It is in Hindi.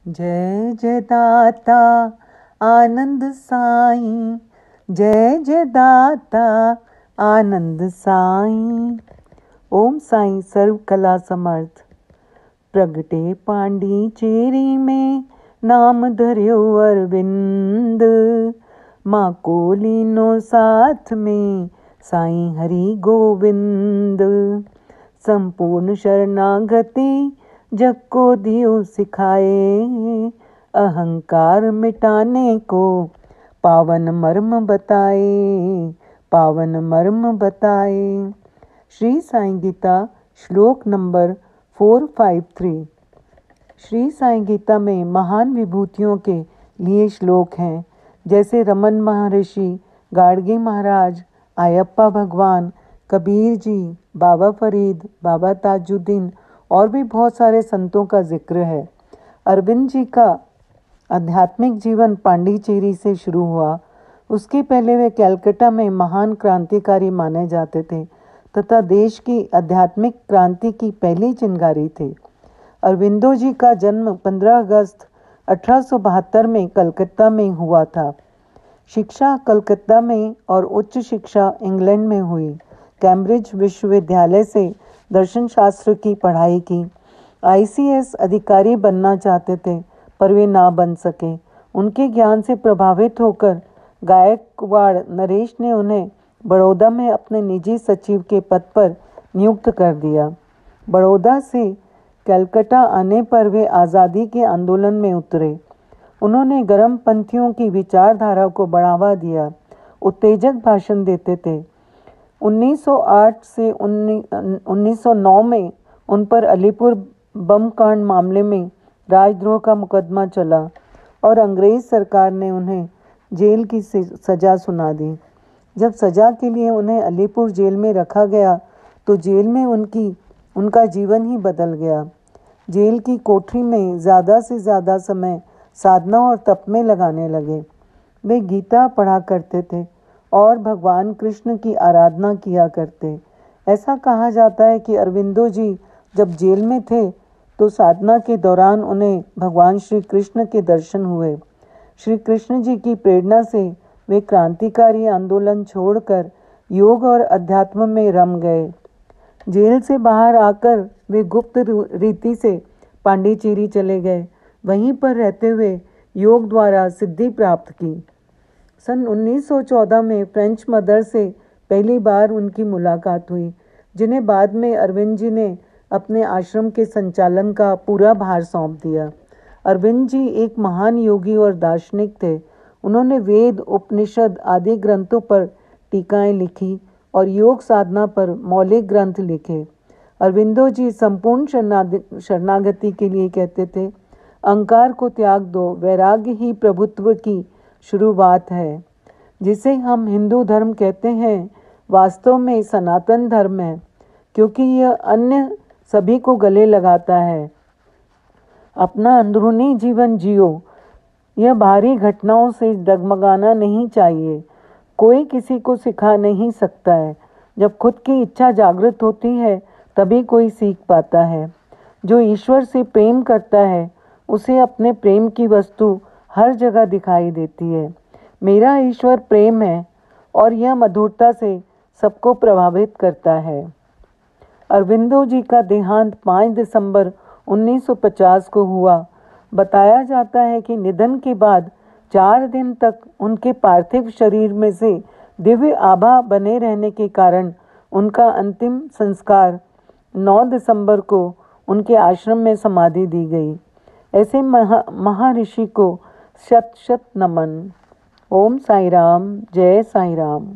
जय जय दाता आनंद साईं, जय जय दाता आनंद साईं। ओम साईं सर्व कला समर्थ। प्रगटे पांडिचेरी में नाम धर्यो अरविंद, माँ को लीनो साथ में साईं हरि गोविंद। संपूर्ण शरणागति जग को दियो सिखाए, अहंकार मिटाने को पावन मर्म बताए, पावन मर्म बताए। श्री साईं गीता श्लोक नंबर 453। श्री साईं गीता में महान विभूतियों के लिए श्लोक हैं, जैसे रमन महर्षि, गाडगे महाराज, आयप्पा भगवान, कबीर जी, बाबा फरीद, बाबा ताजुद्दीन और भी बहुत सारे संतों का जिक्र है। अरविंद जी का आध्यात्मिक जीवन पांडिचेरी से शुरू हुआ। उसके पहले वे कलकत्ता में महान क्रांतिकारी माने जाते थे तथा देश की आध्यात्मिक क्रांति की पहली चिंगारी थे। अरविंदो जी का जन्म 15 अगस्त 1872 में कलकत्ता में हुआ था। शिक्षा कलकत्ता में और उच्च शिक्षा इंग्लैंड में हुई। कैम्ब्रिज विश्वविद्यालय से दर्शन शास्त्र की पढ़ाई की। ICS अधिकारी बनना चाहते थे पर वे ना बन सके। उनके ज्ञान से प्रभावित होकर गायकवाड़ नरेश ने उन्हें बड़ौदा में अपने निजी सचिव के पद पर नियुक्त कर दिया। बड़ौदा से कलकत्ता आने पर वे आज़ादी के आंदोलन में उतरे। उन्होंने गर्मपंथियों की विचारधारा को बढ़ावा दिया, उत्तेजक भाषण देते थे। 1908 से 1909 में उन पर अलीपुर बम कांड मामले में राजद्रोह का मुकदमा चला और अंग्रेज सरकार ने उन्हें जेल की सज़ा सुना दी। जब सज़ा के लिए उन्हें अलीपुर जेल में रखा गया तो जेल में उनका जीवन ही बदल गया। जेल की कोठरी में ज़्यादा से ज़्यादा समय साधना और तप में लगाने लगे। वे गीता पढ़ा करते थे और भगवान कृष्ण की आराधना किया करते। ऐसा कहा जाता है कि अरविंदो जी जब जेल में थे तो साधना के दौरान उन्हें भगवान श्री कृष्ण के दर्शन हुए। श्री कृष्ण जी की प्रेरणा से वे क्रांतिकारी आंदोलन छोड़कर योग और अध्यात्म में रम गए। जेल से बाहर आकर वे गुप्त रीति से पांडिचेरी चले गए। वहीं पर रहते हुए योग द्वारा सिद्धि प्राप्त की। सन 1914 में फ्रेंच मदर से पहली बार उनकी मुलाकात हुई, जिन्हें बाद में अरविंद जी ने अपने आश्रम के संचालन का पूरा भार सौंप दिया। अरविंद जी एक महान योगी और दार्शनिक थे। उन्होंने वेद, उपनिषद आदि ग्रंथों पर टीकाएं लिखी और योग साधना पर मौलिक ग्रंथ लिखे। अरविंदो जी संपूर्ण शरणागति के लिए कहते थे, अहंकार को त्याग दो, वैराग्य ही प्रभुत्व की शुरुआत है। जिसे हम हिंदू धर्म कहते हैं वास्तव में सनातन धर्म है, क्योंकि यह अन्य सभी को गले लगाता है। अपना अंदरूनी जीवन जियो। यह बाहरी घटनाओं से डगमगाना नहीं चाहिए। कोई किसी को सिखा नहीं सकता है। जब खुद की इच्छा जागृत होती है तभी कोई सीख पाता है। जो ईश्वर से प्रेम करता है उसे अपने प्रेम की वस्तु हर जगह दिखाई देती है। मेरा ईश्वर प्रेम है और यह मधुरता से सबको प्रभावित करता है। अरविंदो जी का देहांत 5 दिसंबर 1950 को हुआ। बताया जाता है कि निधन के बाद 4 दिन तक उनके पार्थिव शरीर में से दिव्य आभा बने रहने के कारण उनका अंतिम संस्कार 9 दिसंबर को उनके आश्रम में समाधि दी गई। ऐसे महर्षि को शत शत नमन। ओम साई राम, जय साई राम।